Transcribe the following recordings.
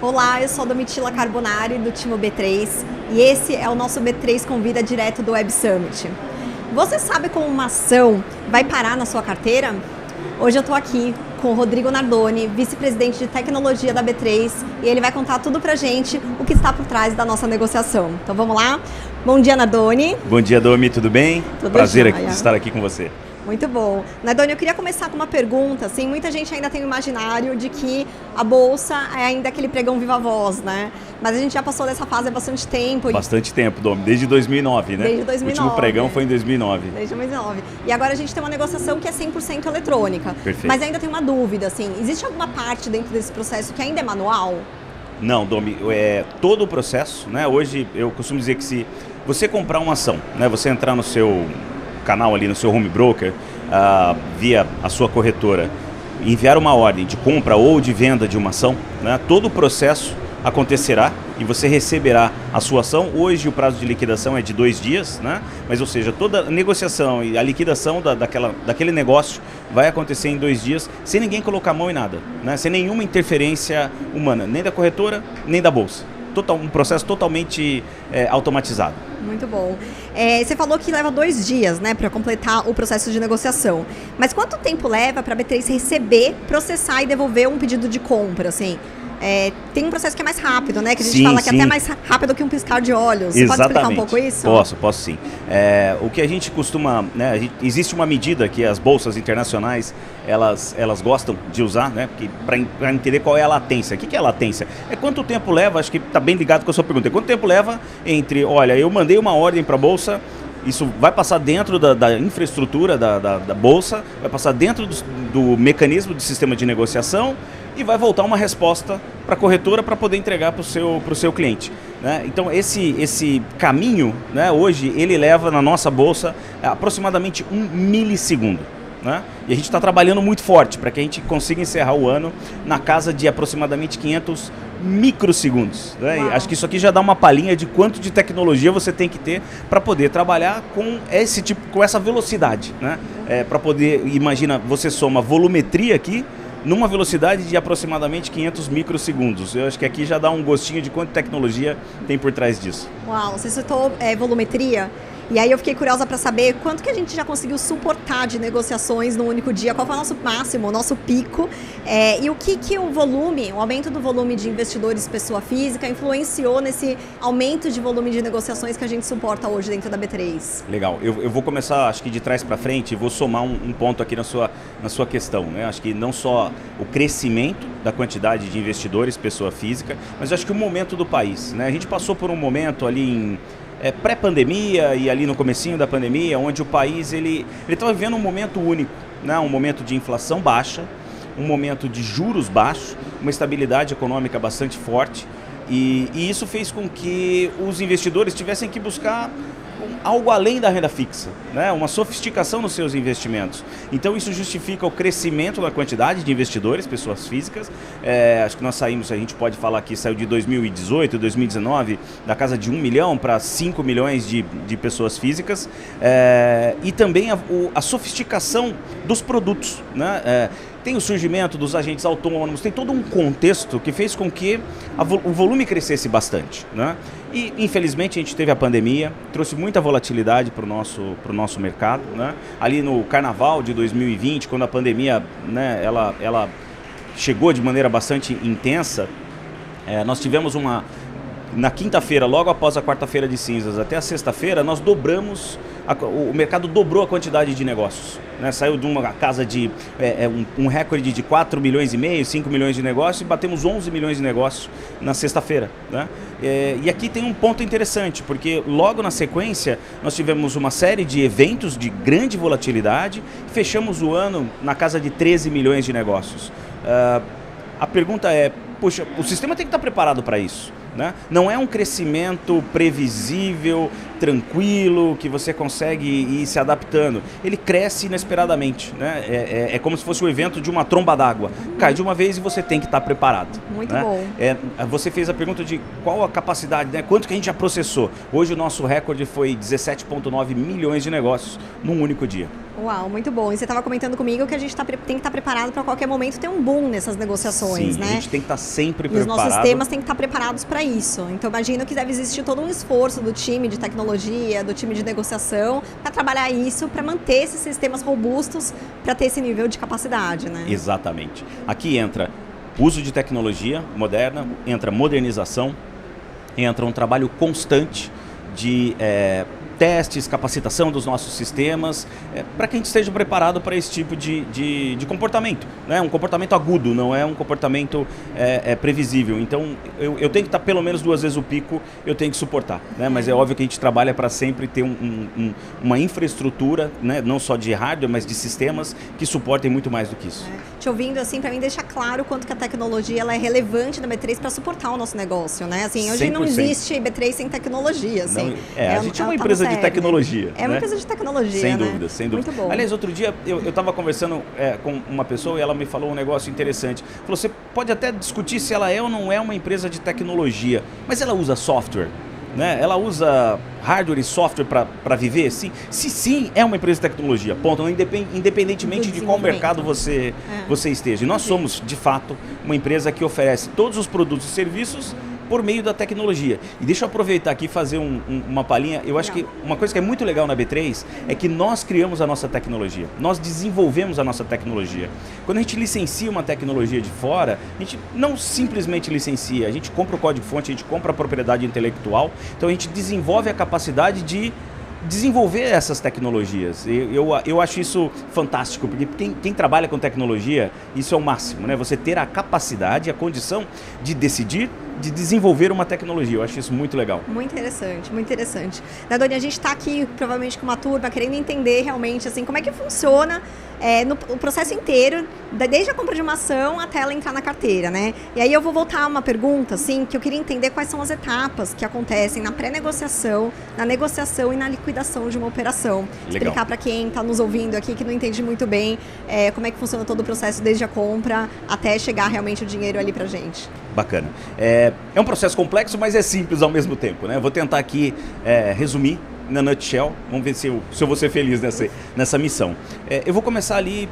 Olá, eu sou a Domitila Carbonari do time B3 e esse é o nosso B3 Convida direto do Web Summit. Você sabe como uma ação vai parar na sua carteira? Hoje eu estou aqui com o Rodrigo Nardoni, vice-presidente de tecnologia da B3, e ele vai contar tudo pra gente o que está por trás da nossa negociação. Então vamos lá? Bom dia, Nardoni. Bom dia, Domi, tudo bem? Tudo Prazer jóia. estar aqui com você. Muito bom. Nardoni, eu queria começar com uma pergunta. Assim, muita gente ainda tem o imaginário de que a Bolsa é ainda aquele pregão viva voz, né? Mas a gente já passou dessa fase há bastante tempo. Bastante tempo, Domi, desde 2009, né? Desde 2009. O último pregão foi em 2009. Desde 2009. E agora a gente tem uma negociação que é 100% eletrônica. Perfeito. Mas ainda tem uma dúvida, assim, existe alguma parte dentro desse processo que ainda é manual? Não, Domi, todo o processo, né? Hoje eu costumo dizer que se você comprar uma ação, né? Você entrar no seu canal ali, no seu home broker, via a sua corretora, enviar uma ordem de compra ou de venda de uma ação, né? Todo o processo acontecerá e você receberá a sua ação. Hoje o prazo de liquidação é de 2 dias, né? Mas ou seja, toda a negociação e a liquidação daquele negócio vai acontecer em 2 dias, sem ninguém colocar a mão em nada, né? Sem nenhuma interferência humana, nem da corretora, nem da bolsa. Um processo totalmente automatizado. Muito bom. Você falou que leva 2 dias, né, para completar o processo de negociação. Mas quanto tempo leva para a B3 receber, processar e devolver um pedido de compra, assim? Tem um processo que é mais rápido, né? Que a gente fala que é até mais rápido que um piscar de olhos. Você pode explicar um pouco isso? Posso sim. O que a gente costuma, né, existe uma medida que as bolsas internacionais elas gostam de usar, né, para entender qual é a latência. O que é a latência? É quanto tempo leva, acho que está bem ligado com a sua pergunta, quanto tempo leva entre, olha, eu mandei uma ordem para a bolsa, isso vai passar dentro da infraestrutura da bolsa, vai passar dentro do mecanismo de sistema de negociação e vai voltar uma resposta para a corretora para poder entregar para o seu cliente, né? Então esse caminho, né, hoje ele leva na nossa bolsa aproximadamente 1 milissegundo, né? E a gente está trabalhando muito forte para que a gente consiga encerrar o ano na casa de aproximadamente 500 microsegundos, né? E acho que isso aqui já dá uma palhinha de quanto de tecnologia você tem que ter para poder trabalhar com com essa velocidade, né? Para poder, imagina, você soma volumetria aqui numa velocidade de aproximadamente 500 microsegundos. Eu acho que aqui já dá um gostinho de quanta tecnologia tem por trás disso. Uau, você citou volumetria. E aí eu fiquei curiosa para saber quanto que a gente já conseguiu suportar de negociações no único dia, qual foi o nosso máximo, o nosso pico, e o que o aumento do volume de investidores pessoa física influenciou nesse aumento de volume de negociações que a gente suporta hoje dentro da B3. Legal, eu vou começar, acho que de trás para frente, e vou somar um ponto aqui na sua questão, né? Acho que não só o crescimento da quantidade de investidores pessoa física, mas acho que o momento do país, né? A gente passou por um momento ali em pré-pandemia e ali no comecinho da pandemia, onde o país ele estava vivendo um momento único, né? Um momento de inflação baixa, um momento de juros baixos, uma estabilidade econômica bastante forte, e isso fez com que os investidores tivessem que buscar algo além da renda fixa, né? Uma sofisticação nos seus investimentos. Então isso justifica o crescimento da quantidade de investidores, pessoas físicas. Acho que nós saímos, a gente pode falar aqui, saiu de 2018, 2019, da casa de 1 milhão para 5 milhões de pessoas físicas, e também a sofisticação dos produtos, né? Tem o surgimento dos agentes autônomos, tem todo um contexto que fez com que o volume crescesse bastante, né? E infelizmente a gente teve a pandemia, trouxe muita volatilidade para o nosso mercado, né? Ali no carnaval de 2020, quando a pandemia, né, ela chegou de maneira bastante intensa, nós tivemos na quinta-feira, logo após a quarta-feira de cinzas até a sexta-feira, nós dobramos, o mercado dobrou a quantidade de negócios, né? Saiu de uma casa de um recorde de 4 milhões e meio, 5 milhões de negócios, e batemos 11 milhões de negócios na sexta-feira, né? E aqui tem um ponto interessante, porque logo na sequência nós tivemos uma série de eventos de grande volatilidade, fechamos o ano na casa de 13 milhões de negócios. A pergunta é, poxa, o sistema tem que estar preparado para isso, né? Não é um crescimento previsível, tranquilo, que você consegue ir se adaptando. Ele cresce inesperadamente, né? É como se fosse o evento de uma tromba d'água. Cai de uma vez e você tem que estar preparado. Muito né? bom. Você fez a pergunta de qual a capacidade, né? Quanto que a gente já processou. Hoje o nosso recorde foi 17,9 milhões de negócios num único dia. Uau, muito bom. E você estava comentando comigo que a gente tem que estar preparado para qualquer momento ter um boom nessas negociações, Sim, né? A gente tem que estar sempre e preparado. Os nossos sistemas têm que estar preparados para isso. Então, imagino que deve existir todo um esforço do time de tecnologia, do time de negociação, para trabalhar isso, para manter esses sistemas robustos, para ter esse nível de capacidade, né? Exatamente. Aqui entra uso de tecnologia moderna, entra modernização, entra um trabalho constante de testes, capacitação dos nossos sistemas, para que a gente esteja preparado para esse tipo de comportamento. Né? Um comportamento agudo, não é um comportamento previsível. Então, eu tenho que estar pelo menos 2 vezes o pico, eu tenho que suportar. Né? Mas é óbvio que a gente trabalha para sempre ter uma infraestrutura, né? Não só de hardware, mas de sistemas que suportem muito mais do que isso. Te ouvindo, assim, para mim deixa claro quanto que a tecnologia ela é relevante na B3 para suportar o nosso negócio, né? Assim, hoje 100%. Não existe B3 sem tecnologia, assim. Não, a gente é uma empresa de tecnologia. Né? É uma empresa de tecnologia, sem né? dúvida, sem dúvida. Muito bom. Aliás, outro dia eu estava conversando com uma pessoa e ela me falou um negócio interessante. Falou, você pode até discutir se ela é ou não é uma empresa de tecnologia, mas ela usa software. Né? Ela usa hardware e software para viver? Sim. Se sim, é uma empresa de tecnologia, ponto. Independentemente de qual mercado você esteja. E nós somos, de fato, uma empresa que oferece todos os produtos e serviços por meio da tecnologia. E deixa eu aproveitar aqui e fazer uma palhinha. Eu acho que uma coisa que é muito legal na B3 é que nós criamos a nossa tecnologia. Nós desenvolvemos a nossa tecnologia. Quando a gente licencia uma tecnologia de fora, a gente não simplesmente licencia, a gente compra o código-fonte, a gente compra a propriedade intelectual, então a gente desenvolve a capacidade de desenvolver essas tecnologias. Eu acho isso fantástico, porque quem trabalha com tecnologia, isso é o máximo, né? Você ter a capacidade, a condição de decidir, de desenvolver uma tecnologia. Eu acho isso muito legal. Muito interessante, muito interessante. Dani, a gente está aqui provavelmente com uma turma querendo entender realmente assim, como é que funciona o processo inteiro, desde a compra de uma ação até ela entrar na carteira, né? E aí eu vou voltar a uma pergunta, assim, que eu queria entender quais são as etapas que acontecem na pré-negociação, na negociação e na liquidação de uma operação. Legal. Explicar para quem está nos ouvindo aqui que não entende muito bem como é que funciona todo o processo desde a compra até chegar realmente o dinheiro ali para a gente. Bacana. É um processo complexo, mas é simples ao mesmo tempo, né? Vou tentar aqui resumir na nutshell. Vamos ver se eu vou ser feliz nessa missão. Eu vou começar ali,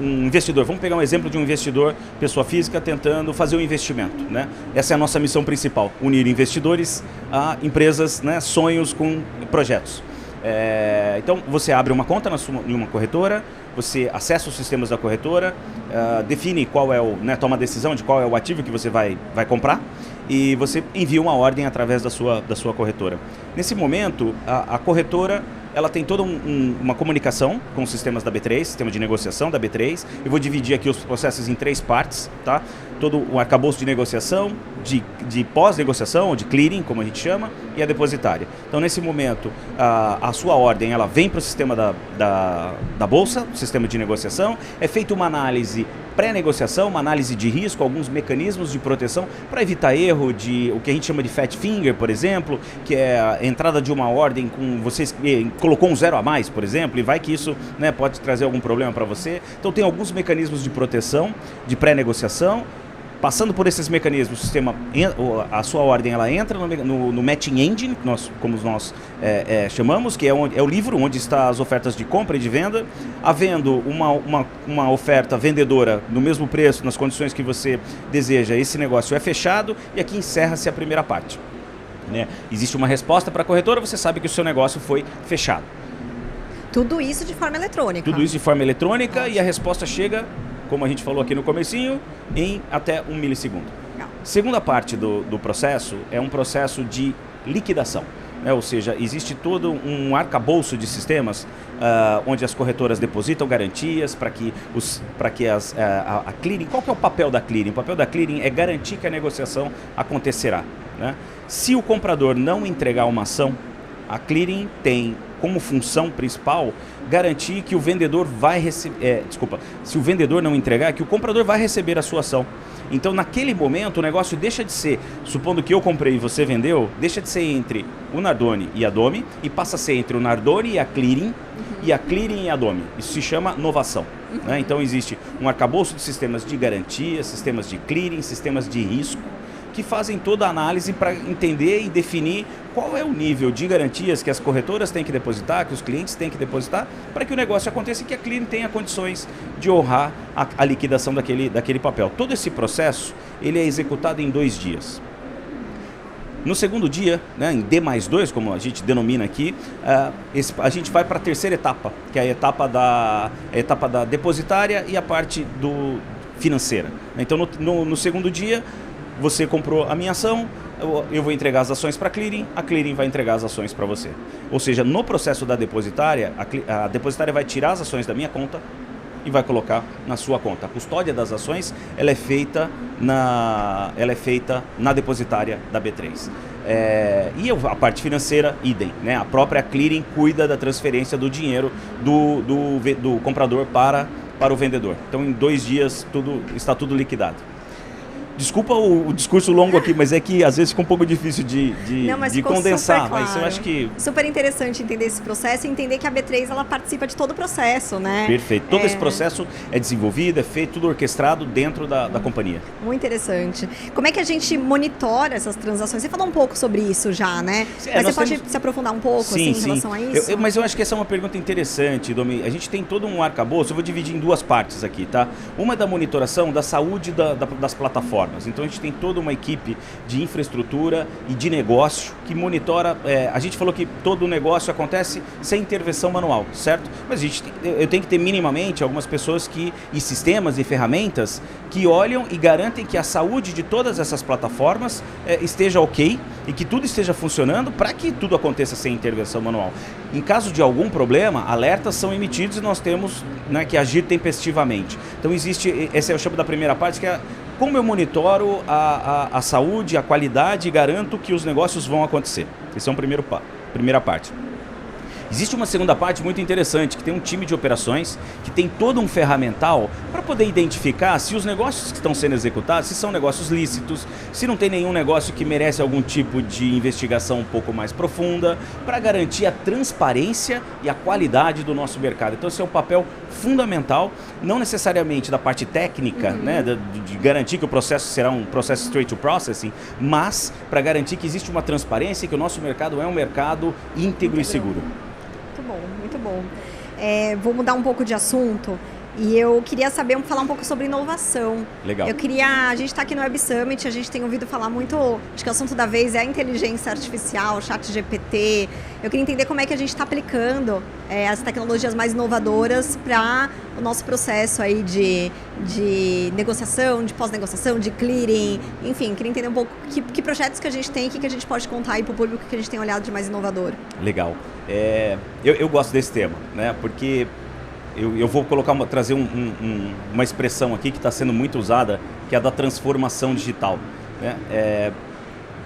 um investidor, vamos pegar um exemplo de um investidor, pessoa física, tentando fazer um investimento, né? Essa é a nossa missão principal, unir investidores a empresas, né? Sonhos com projetos. Então, você abre uma conta em uma corretora, você acessa os sistemas da corretora, define qual é toma a decisão de qual é o ativo que você vai comprar e você envia uma ordem através da sua corretora. Nesse momento, a corretora ela tem toda uma comunicação com os sistemas da B3, sistema de negociação da B3. Eu vou dividir aqui os processos em 3 partes, tá? Todo o arcabouço de negociação, de pós-negociação, ou de clearing, como a gente chama, e a depositária. Então, nesse momento, a sua ordem ela vem para o sistema da Bolsa, sistema de negociação, é feita uma análise pré-negociação, uma análise de risco, alguns mecanismos de proteção para evitar erro de o que a gente chama de fat finger, por exemplo, que é a entrada de uma ordem com você colocou um 0 a mais, por exemplo, e vai que isso, né, pode trazer algum problema para você. Então tem alguns mecanismos de proteção, de pré-negociação. Passando por esses mecanismos, o sistema, a sua ordem ela entra no Matching Engine, como nós chamamos, que é o livro onde estão as ofertas de compra e de venda. Havendo uma oferta vendedora no mesmo preço, nas condições que você deseja, esse negócio é fechado e aqui encerra-se a primeira parte. Né? Existe uma resposta para a corretora, você sabe que o seu negócio foi fechado. Tudo isso de forma eletrônica. Tudo isso de forma eletrônica. Nossa. E a resposta chega, como a gente falou aqui no comecinho, em até 1 milissegundo. Não. Segunda parte do processo é um processo de liquidação. Ou seja, existe todo um arcabouço de sistemas onde as corretoras depositam garantias para que a clearing... Qual que é o papel da clearing? O papel da clearing é garantir que a negociação acontecerá. Né? Se o comprador não entregar uma ação, A clearing tem como função principal garantir que o vendedor vai receber... se o vendedor não entregar, que o comprador vai receber a sua ação. Então, naquele momento, o negócio deixa de ser, supondo que eu comprei e você vendeu, deixa de ser entre o Nardoni e a Domi e passa a ser entre o Nardoni e a Clearing, e a Clearing e a Domi. Isso se chama novação. Né? Então, existe um arcabouço de sistemas de garantia, sistemas de clearing, sistemas de risco, que fazem toda a análise para entender e definir qual é o nível de garantias que as corretoras têm que depositar, que os clientes têm que depositar, para que o negócio aconteça e que a clearing tenha condições de honrar a liquidação daquele papel. Todo esse processo ele é executado em 2 dias. No segundo dia, né, em D+2, como a gente denomina aqui, a gente vai para a terceira etapa, que é a etapa da depositária e a parte financeira. Então, no segundo dia, você comprou a minha ação, eu vou entregar as ações para a clearing vai entregar as ações para você. Ou seja, no processo da depositária, a depositária vai tirar as ações da minha conta e vai colocar na sua conta. A custódia das ações ela é feita na depositária da B3. E a parte financeira, idem. Né? A própria clearing cuida da transferência do dinheiro do comprador para o vendedor. Então, em 2 dias, está tudo liquidado. Desculpa o discurso longo aqui, mas é que às vezes fica um pouco difícil de condensar, claro. Mas eu acho que... Super interessante entender esse processo e entender que a B3 ela participa de todo o processo, né? Perfeito. Todo esse processo é desenvolvido, é feito, tudo orquestrado dentro da companhia. Muito interessante. Como é que a gente monitora essas transações? Você falou um pouco sobre isso já, né? Mas você pode se aprofundar um pouco em relação a isso? Mas eu acho que essa é uma pergunta interessante, Domi. A gente tem todo um arcabouço, eu vou dividir em 2 partes aqui, tá? Uma é da monitoração da saúde das plataformas. Então a gente tem toda uma equipe de infraestrutura e de negócio que monitora. A gente falou que todo o negócio acontece sem intervenção manual, certo? Mas eu tenho que ter minimamente algumas pessoas e sistemas e ferramentas que olham e garantem que a saúde de todas essas plataformas esteja ok e que tudo esteja funcionando para que tudo aconteça sem intervenção manual. Em caso de algum problema, alertas são emitidos e nós temos, né, que agir tempestivamente. Então essa eu chamo da primeira parte, que é como eu monitoro a saúde, a qualidade e garanto que os negócios vão acontecer. Essa é a primeira parte. Existe uma segunda parte muito interessante, que tem um time de operações, que tem todo um ferramental para poder identificar se os negócios que estão sendo executados, se são negócios lícitos, se não tem nenhum negócio que merece algum tipo de investigação um pouco mais profunda, para garantir a transparência e a qualidade do nosso mercado. Então esse é um papel fundamental, não necessariamente da parte técnica, né, de garantir que o processo será um processo straight to processing, mas para garantir que existe uma transparência e que o nosso mercado é um mercado íntegro e seguro. Muito bom. Vou mudar um pouco de assunto e eu queria falar um pouco sobre inovação. Legal. A gente está aqui no Web Summit, a gente tem ouvido falar muito, acho que o assunto da vez é a inteligência artificial, ChatGPT. Eu queria entender como é que a gente está aplicando as tecnologias mais inovadoras para o nosso processo aí de negociação, de pós-negociação, de clearing, enfim, queria entender um pouco que projetos que a gente tem, que a gente pode contar aí para o público que a gente tem olhado de mais inovador. Legal. Eu gosto desse tema, né? Porque eu vou trazer uma expressão aqui que está sendo muito usada, que é a da transformação digital. Né?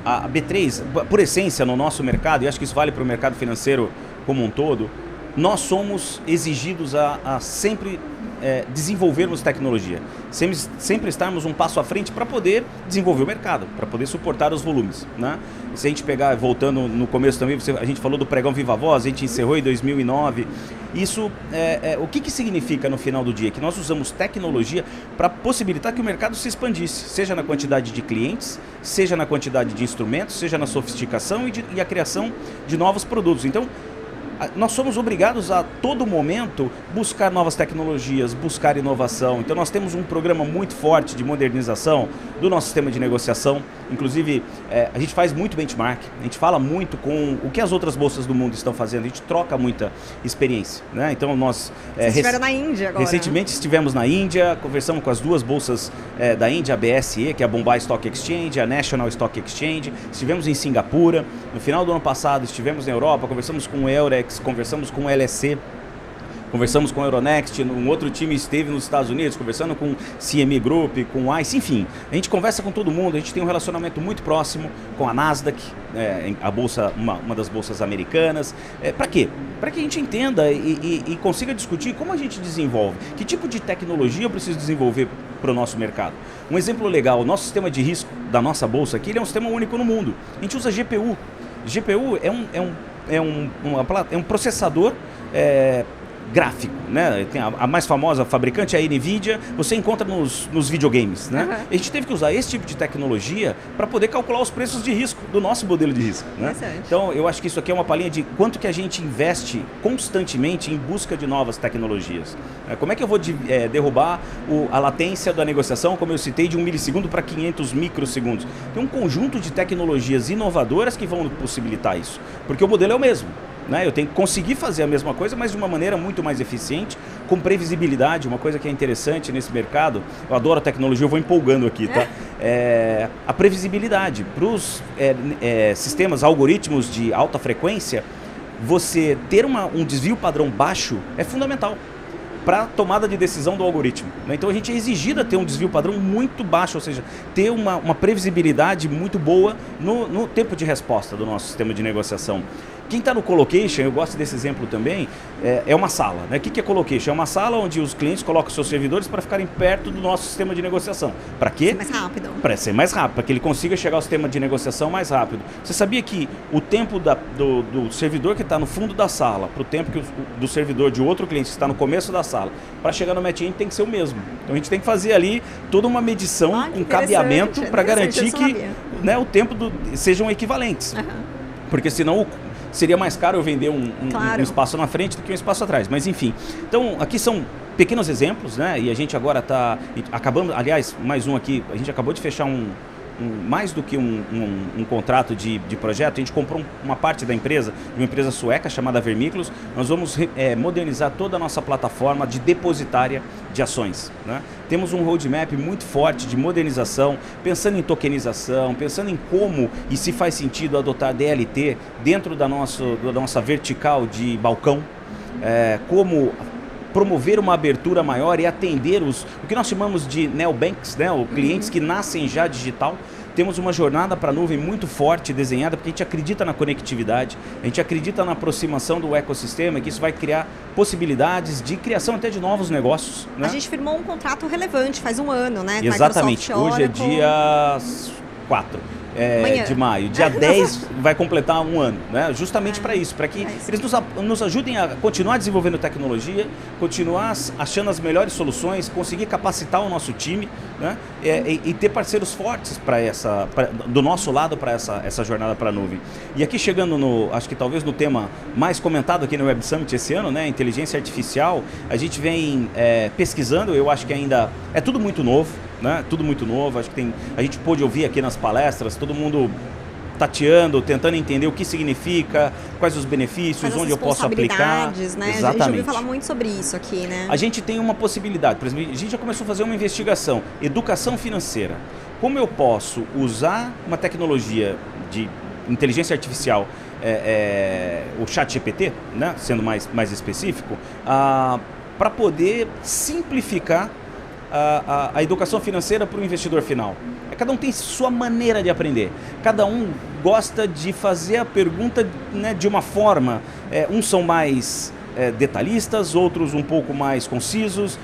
A B3, por essência, no nosso mercado, e acho que isso vale para o mercado financeiro como um todo, nós somos exigidos a sempre desenvolvermos tecnologia, sempre estarmos um passo à frente para poder desenvolver o mercado, para poder suportar os volumes. Né? Se a gente pegar, voltando no começo também, a gente falou do pregão Viva Voz, a gente encerrou em 2009. Isso, o que significa no final do dia? Que nós usamos tecnologia para possibilitar que o mercado se expandisse, seja na quantidade de clientes, seja na quantidade de instrumentos, seja na sofisticação e a criação de novos produtos. Então, nós somos obrigados a todo momento buscar novas tecnologias, buscar inovação. Então nós temos um programa muito forte de modernização do nosso sistema de negociação. Inclusive, a gente faz muito benchmark, a gente fala muito com o que as outras bolsas do mundo estão fazendo, a gente troca muita experiência. Né? Então nós... Vocês estiveram na Índia agora. Recentemente estivemos na Índia, conversamos com as 2 bolsas da Índia, a BSE, que é a Bombay Stock Exchange, a National Stock Exchange. Estivemos em Singapura, no final do ano passado estivemos na Europa, conversamos com o Eurex, conversamos com o LSE, conversamos com a Euronext, um outro time esteve nos Estados Unidos, conversando com CME Group, com ICE, enfim. A gente conversa com todo mundo, a gente tem um relacionamento muito próximo com a Nasdaq, a bolsa, uma das bolsas americanas. Para quê? Para que a gente entenda e consiga discutir como a gente desenvolve, que tipo de tecnologia eu preciso desenvolver para o nosso mercado. Um exemplo legal, o nosso sistema de risco da nossa bolsa aqui, ele é um sistema único no mundo. A gente usa GPU. GPU é um processador gráfico, né? Tem a mais famosa fabricante é a NVIDIA, você encontra nos videogames, né? Uhum. A gente teve que usar esse tipo de tecnologia para poder calcular os preços de risco do nosso modelo de risco, né? Então, eu acho que isso aqui é uma palhinha de quanto que a gente investe constantemente em busca de novas tecnologias. Como é que eu vou derrubar a latência da negociação, como eu citei, de 1 milissegundo para 500 microsegundos? Tem um conjunto de tecnologias inovadoras que vão possibilitar isso, porque o modelo é o mesmo. Eu tenho que conseguir fazer a mesma coisa, mas de uma maneira muito mais eficiente, com previsibilidade, uma coisa que é interessante nesse mercado. Eu adoro a tecnologia, eu vou empolgando aqui, tá? A previsibilidade. Para os sistemas, algoritmos de alta frequência, você ter um desvio padrão baixo é fundamental para a tomada de decisão do algoritmo. Então a gente é exigido a ter um desvio padrão muito baixo, ou seja, ter uma previsibilidade muito boa no tempo de resposta do nosso sistema de negociação. Quem está no colocation, eu gosto desse exemplo também, é uma sala. O que é colocation? É uma sala onde os clientes colocam seus servidores para ficarem perto do nosso sistema de negociação. Para quê? Ser mais rápido. Para ser mais rápido, para que ele consiga chegar ao sistema de negociação mais rápido. Você sabia que o tempo do servidor que está no fundo da sala para o tempo do servidor de outro cliente que está no começo da sala, para chegar no match-end tem que ser o mesmo. Então a gente tem que fazer ali toda uma medição, um cabeamento para garantir que o tempo sejam equivalentes. Uhum. Porque senão seria mais caro eu vender um espaço na frente do que um espaço atrás. Mas enfim, então aqui são pequenos exemplos, né? E a gente agora está acabando, aliás, mais um aqui, a gente acabou de fechar mais do que um contrato de projeto, a gente comprou uma parte da empresa, de uma empresa sueca chamada Vermiclos. Nós vamos modernizar toda a nossa plataforma de depositária de ações, né? Temos um roadmap muito forte de modernização, pensando em tokenização, pensando em como e se faz sentido adotar DLT dentro da nossa vertical de balcão, como promover uma abertura maior e atender o que nós chamamos de neobanks, né? Ou clientes que nascem já digital. Temos uma jornada para a nuvem muito forte desenhada, porque a gente acredita na conectividade, a gente acredita na aproximação do ecossistema, que isso vai criar possibilidades de criação até de novos negócios, né? A gente firmou um contrato relevante faz um ano, né? Exatamente, hoje é dia 4. De maio. Dia 10 vai completar um ano, né? Justamente para isso, para que eles nos ajudem a continuar desenvolvendo tecnologia, continuar achando as melhores soluções, conseguir capacitar o nosso time, né? E ter parceiros fortes do nosso lado para essa jornada para a nuvem. E aqui chegando acho que talvez no tema mais comentado aqui no Web Summit esse ano, né? Inteligência artificial, a gente vem pesquisando, eu acho que ainda é tudo muito novo, né? Tudo muito novo, acho que a gente pôde ouvir aqui nas palestras, todo mundo tateando, tentando entender o que significa, quais os benefícios, onde eu posso aplicar. Né? Exatamente. A gente ouviu falar muito sobre isso aqui, né? A gente tem uma possibilidade, por exemplo, a gente já começou a fazer uma investigação, educação financeira. Como eu posso usar uma tecnologia de inteligência artificial, o ChatGPT, né? Sendo mais específico, para poder simplificar a educação financeira para o investidor final. Cada um tem sua maneira de aprender. Cada um gosta de fazer a pergunta, né, de uma forma. Uns são mais detalhistas, outros um pouco mais concisos.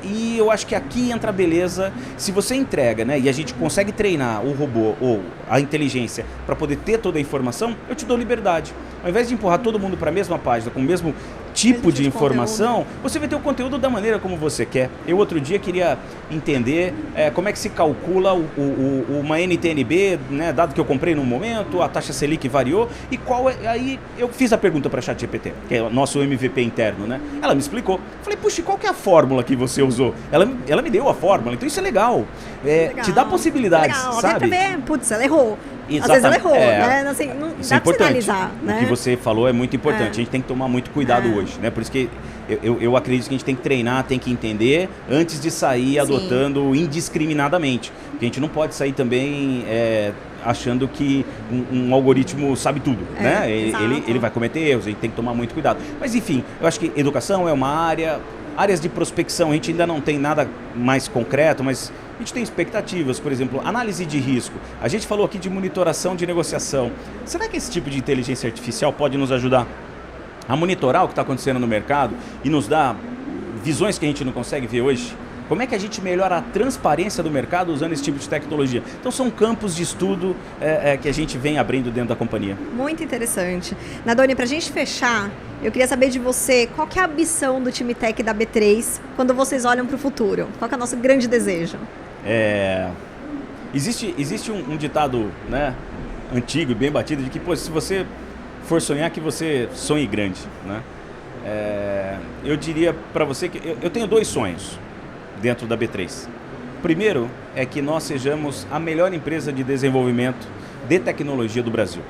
E eu acho que aqui entra a beleza. Se você entrega, né, e a gente consegue treinar o robô ou a inteligência para poder ter toda a informação, eu te dou liberdade. Ao invés de empurrar todo mundo para a mesma página, com o mesmo tipo de informação, você vai ter o conteúdo da maneira como você quer. Eu outro dia queria entender como é que se calcula uma NTNB, né, dado que eu comprei num momento, a taxa Selic variou, e aí eu fiz a pergunta para a ChatGPT, que é o nosso MVP interno, né? Ela me explicou. Falei, puxa, qual que é a fórmula que você usou? Ela me deu a fórmula, então isso é legal. Te dá possibilidades, sabe? Até pra ver, putz, ela errou. Exatamente. Às vezes ela errou, né? Assim, não isso dá é pra importante. sinalizar, né? O que você falou é muito importante. A gente tem que tomar muito cuidado hoje, né? Por isso que eu acredito que a gente tem que treinar, tem que entender antes de sair adotando indiscriminadamente. Porque a gente não pode sair também achando que um algoritmo sabe tudo, né? Ele vai cometer erros, a gente tem que tomar muito cuidado. Mas enfim, eu acho que educação é uma área, áreas de prospecção, a gente ainda não tem nada mais concreto, mas a gente tem expectativas, por exemplo, análise de risco. A gente falou aqui de monitoração de negociação. Será que esse tipo de inteligência artificial pode nos ajudar a monitorar o que está acontecendo no mercado e nos dar visões que a gente não consegue ver hoje? Como é que a gente melhora a transparência do mercado usando esse tipo de tecnologia? Então são campos de estudo que a gente vem abrindo dentro da companhia. Muito interessante. Nadoni, para a gente fechar, eu queria saber de você, qual que é a ambição do time Tech da B3 quando vocês olham para o futuro? Qual que é o nosso grande desejo? Existe um ditado, né, antigo e bem batido de que, pô, se você for sonhar, que você sonhe grande, né? Eu diria para você que eu tenho 2 sonhos dentro da B3. O primeiro é que nós sejamos a melhor empresa de desenvolvimento de tecnologia do Brasil.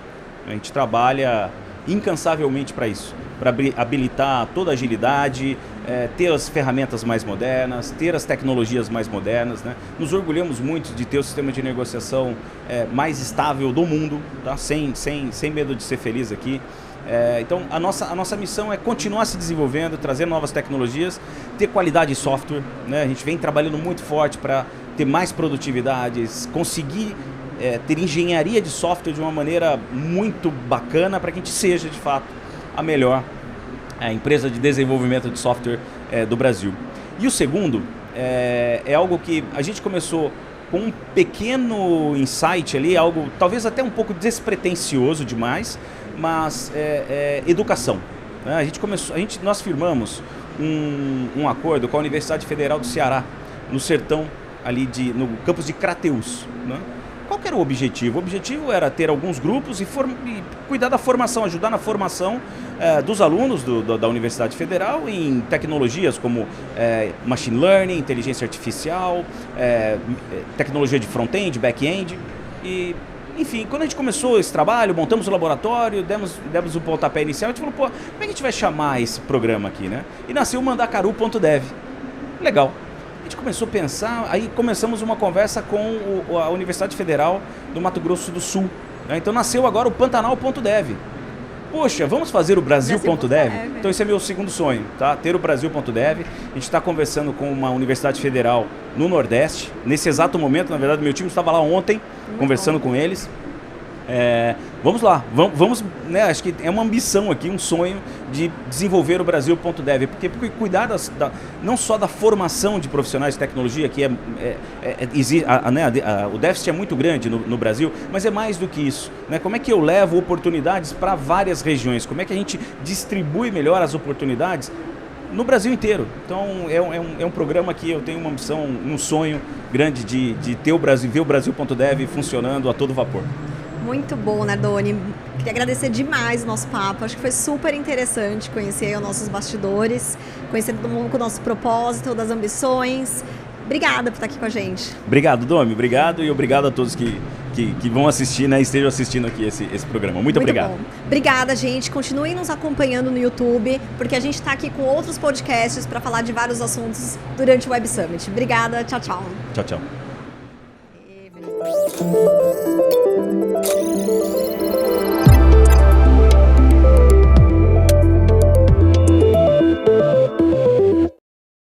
A gente trabalha incansavelmente para isso, para habilitar toda a agilidade, ter as ferramentas mais modernas, ter as tecnologias mais modernas, né? Nos orgulhamos muito de ter o sistema de negociação mais estável do mundo, tá? Sem medo de ser feliz aqui. Então a nossa missão é continuar se desenvolvendo, trazer novas tecnologias, ter qualidade de software, né? A gente vem trabalhando muito forte para ter mais produtividades, conseguir ter engenharia de software de uma maneira muito bacana para que a gente seja de fato a melhor empresa de desenvolvimento de software do Brasil. E o segundo é algo que a gente começou com um pequeno insight ali, algo talvez até um pouco despretensioso demais, mas educação. Né? Nós firmamos um acordo com a Universidade Federal do Ceará, no sertão, ali no campus de Crateús. Né? Qual que era o objetivo? O objetivo era ter alguns grupos e cuidar da formação, ajudar na formação dos alunos da Universidade Federal em tecnologias como machine learning, inteligência artificial, tecnologia de front-end, back-end. E, enfim, quando a gente começou esse trabalho, montamos o laboratório, demos o pontapé inicial, a gente falou, pô, como é que a gente vai chamar esse programa aqui, né? E nasceu o Mandacaru.dev. Legal. A gente começou a pensar, aí começamos uma conversa com a Universidade Federal do Mato Grosso do Sul. Né? Então nasceu agora o Pantanal.dev. Poxa, vamos fazer o Brasil.dev? Então esse é meu segundo sonho, tá? Ter o Brasil.dev. A gente está conversando com uma Universidade Federal no Nordeste. Nesse exato momento, na verdade, meu time estava lá ontem, conversando com eles. Vamos lá, vamos, né, acho que é uma ambição aqui, um sonho de desenvolver o Brasil.dev, porque cuidar não só da formação de profissionais de tecnologia, que o déficit é muito grande no Brasil, mas é mais do que isso, né? Como é que eu levo oportunidades para várias regiões, como é que a gente distribui melhor as oportunidades no Brasil inteiro. Então é um programa que eu tenho uma ambição, um sonho grande de ter ver o Brasil.dev funcionando a todo vapor. Muito bom, Nadoni. Queria agradecer demais o nosso papo. Acho que foi super interessante conhecer os nossos bastidores, conhecer um pouco o nosso propósito, das ambições. Obrigada por estar aqui com a gente. Obrigado, Domi. Obrigado e obrigado a todos que vão assistir, né, e estejam assistindo aqui esse programa. Muito obrigado. Bom. Obrigada, gente. Continuem nos acompanhando no YouTube, porque a gente está aqui com outros podcasts para falar de vários assuntos durante o Web Summit. Obrigada. Tchau, tchau. Tchau, tchau.